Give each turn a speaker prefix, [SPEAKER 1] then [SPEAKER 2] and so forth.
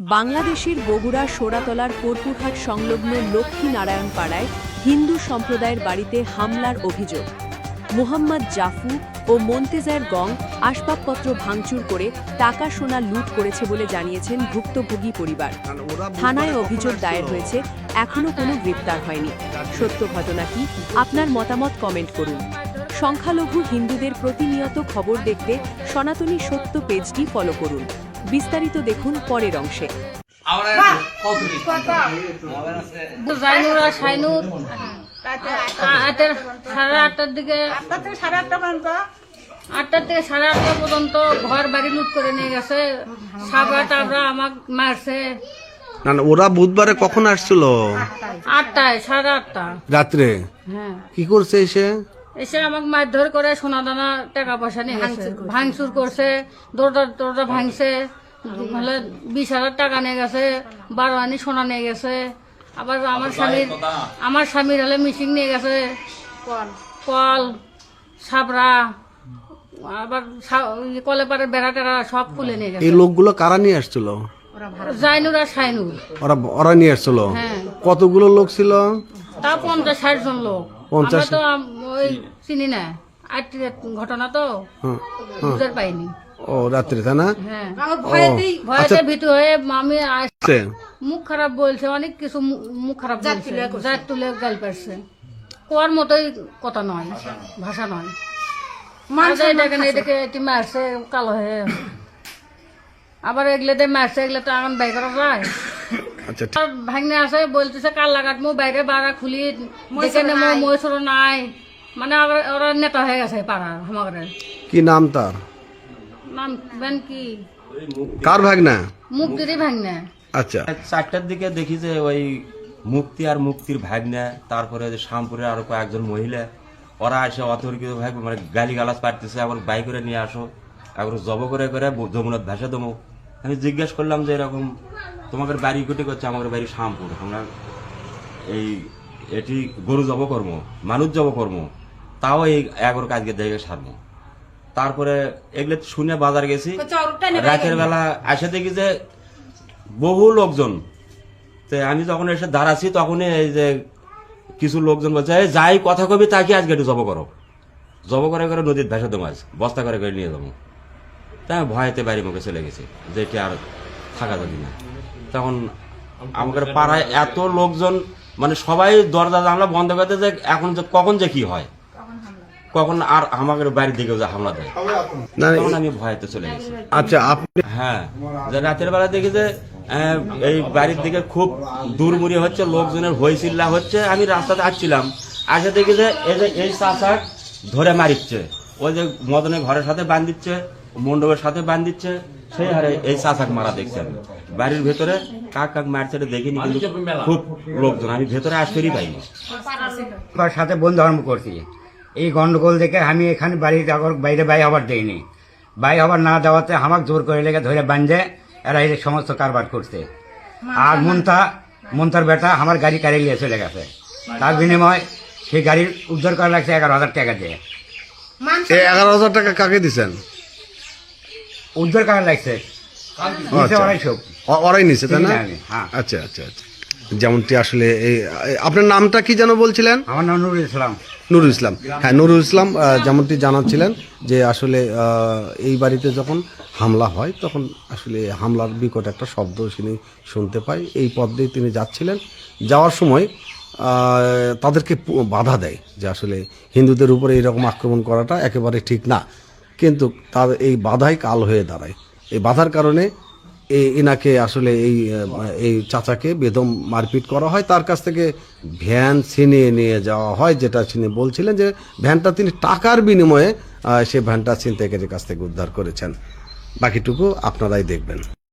[SPEAKER 1] বাংলাদেশের বগুড়া সোড়াতলার কর্পূরহাট সংলগ্ন লক্ষ্মীনারায়ণ পাড়ায় হিন্দু সম্প্রদায়ের বাড়িতে হামলার অভিযোগ। মোহাম্মদ জাফু ও মন্তেজার গং আসবাবপত্র ভাঙচুর করে টাকা সোনা লুট করেছে বলে জানিয়েছেন ভুক্তভোগী পরিবার। থানায় অভিযোগ দায়ের হয়েছে, এখনও কোনো গ্রেপ্তার হয়নি। সত্য ঘটনা কি? আপনার মতামত কমেন্ট করুন। সংখ্যালঘু হিন্দুদের প্রতিনিয়ত খবর দেখতে সনাতনী সত্য পেজটি ফলো করুন। বিস্তারিত দেখুন পরের অংশে।
[SPEAKER 2] আটটার থেকে সাড়ে আটটা পর্যন্ত ঘর বাড়ি লুট করে নিয়ে গেছে। সাবরা টাবরা আমাকে মারছে।
[SPEAKER 3] না না, ওরা বুধবারে কখন আসছিল?
[SPEAKER 2] 8টায়, সাড়ে 8টা
[SPEAKER 3] রাত্রে।
[SPEAKER 2] হ্যাঁ,
[SPEAKER 3] কি করছে
[SPEAKER 2] এসে আমাকে মারধর করে সোনা দানা টাকা পয়সা নিয়ে গেছে, ভাঙচুর করছে, দরজা ভাঙছে, 20,000 টাকা নিয়ে গেছে, 12 আনি সোনা নিয়ে গেছে। আবার আমার স্বামীর হলে মিশিং নিয়ে গেছে, কল সাবরা, আবার কলে পারে বেড়া টেরা সব খুলে নিয়ে গেছে।
[SPEAKER 3] এই লোকগুলো কারা নিয়ে আসছিল?
[SPEAKER 2] জাইনুর আর সাইনুর।
[SPEAKER 3] ওরা নিয়ে আসছিল।
[SPEAKER 2] হ্যাঁ।
[SPEAKER 3] কতগুলো লোক ছিল?
[SPEAKER 2] তা 50-60 জন লোক। আমরা তো ওই চিনি না, ঘটনা তো বুঝতে পাইনি।
[SPEAKER 3] ও রাত্রে, তাই না?
[SPEAKER 2] হ্যাঁ, ভয়েতে ভীতু হয়ে আমি আসছে। মুখ খারাপ বলছে, অনেক কিছু মুখ খারাপ বলছে, জাত তুলে গাল পারছে। কোয়ার মতোই কথা নয়, ভাষা নয়। এটাকে এটি মারছে কালো হয়ে, আবার এগুলোতে মারছে, এগুলো তো এখন বাই করা যায়। ভাঙনে আছে বলতেছে কাল্লা কাটমো বাইরে বাড়া খুলি দেখে নেবো, মহিষর নাই, মানে ওরা নেতা হয়ে গেছে পাড়ার। আমার
[SPEAKER 3] কি নাম তার?
[SPEAKER 2] নাম বেন কি?
[SPEAKER 3] কার ভাগনা?
[SPEAKER 2] মুক্তিরই ভাগনা।
[SPEAKER 3] আচ্ছা,
[SPEAKER 4] 4টার দিকে দেখি যে ওই মুক্তি আর মুক্তির ভাগনা, তারপরে যে শ্যামপুরে আরো কয়েকজন মহিলা, ওরা এসে অতর্কিত ভাগ মানে গালি গালাজ পারতেছে, আবার বাই করে নিয়ে আসো, আবার জব করে যমুনাথ ভাষা দেবো। আমি জিজ্ঞেস করলাম যে এরকম তোমাদের বাড়ি কুটি করছে, আমাদের বাড়ি শ্যামপুর, আমরা এটি গরু জব কর্ম, মানুষ জব কর্ম, তাও এই 11 কাজকে দেখে সারবো। তারপরে এগুলো শুনে বাজার গেছি, রাতের বেলা আসে দেখি যে বহু লোকজন। তো আমি যখন এসে দাঁড়াচ্ছি তখনই এই যে কিছু লোকজন বলছে, যাই কথা কবি তাকে আজকে একটু জব করো, জব করে করে নদীর ভেসে দেবো, আজ বস্তা করে করে নিয়ে যাবো। তাই আমি ভয়েতে বাড়ি মুখে চলে গেছি যে এটি আর থাকা যাবে না। তখন আমাদের পাড়ায় এত লোকজন, মানে সবাই দরজা জানলা বন্ধ করতে, যে এখন যে কখন যে কি হয়, কখন আর আমাদের বাড়ির দিকেও যে হামলা দেয়, তখন আমি ভয়েতে চলে গেছি।
[SPEAKER 3] আচ্ছা, আপনি?
[SPEAKER 4] হ্যাঁ, যে রাতের বেলা দেখি যে এই বাড়ির দিকে খুব দূরমুড়ি হচ্ছে, লোকজনের হইচিল্লা হচ্ছে। আমি রাস্তাতে আসছিলাম, আসে দেখি যে এই চাষা ধরে মারিচ্ছে, ওই যে মদনের ঘরের সাথে বান্ধিচ্ছে, মণ্ডপের সাথে বান্ধিচ্ছে, সেই হারে এই চাষাক মারা দেখছি আমি। বাড়ির ভেতরে কাক কাক মারছে দেখিনি, কিন্তু খুব লোকজন, আমি ভেতরে আসতেই পাইনি।
[SPEAKER 5] সাথে বন্ধু ধর্ম করছি, এই গন্ডগোল দেখে আমি এখানে বাইরে বাই হবার দেয়নি। বাই হবার না দেওয়াতে আমাকে জোর করে লেগে ধরে বাঁধে এরা এই সমস্ত কারবার করছে। আর মন্তার বেটা আমার গাড়ি কাড়ে নিয়ে চলে গেছে। তার বিনিময় সেই গাড়ির উদ্ধার করা লাগছে 11,000 টাকা দিয়ে।
[SPEAKER 3] 11,000 টাকা কাকে দিচ্ছেন?
[SPEAKER 5] উদ্ধার করা লাগছে
[SPEAKER 3] ওরাই নিছে, তাই না?
[SPEAKER 5] হ্যাঁ।
[SPEAKER 3] আচ্ছা আচ্ছা আচ্ছা, যেমনটি আসলে আপনার নামটা কি যেন বলছিলেন?
[SPEAKER 5] আমার নাম নুরুল ইসলাম।
[SPEAKER 3] নুরুল ইসলাম, হ্যাঁ নুরুল ইসলাম। যেমনটি জানাচ্ছিলেন যে আসলে এই বাড়িতে যখন হামলা হয় তখন আসলে হামলার বিকট একটা শব্দ তিনি শুনতে পায়। এই পথ দিয়ে তিনি যাচ্ছিলেন, যাওয়ার সময় তাদেরকে বাধা দেয় যে আসলে হিন্দুদের উপরে এইরকম আক্রমণ করাটা একেবারে ঠিক না, কিন্তু তার এই বাধাই কাল হয়ে দাঁড়ায়। এই বাধার কারণে এনাকে আসলে এই চাচাকে বেদম মারপিট করা হয়, তার কাছ থেকে ভ্যান ছিনিয়ে নিয়ে যাওয়া হয়, যেটা তিনি বলছিলেন যে ভ্যানটা তিনি টাকার বিনিময়ে সে ভ্যানটা ছিনতাইকারীর কাছ থেকে উদ্ধার করেছেন। বাকিটুকু আপনারাই দেখবেন।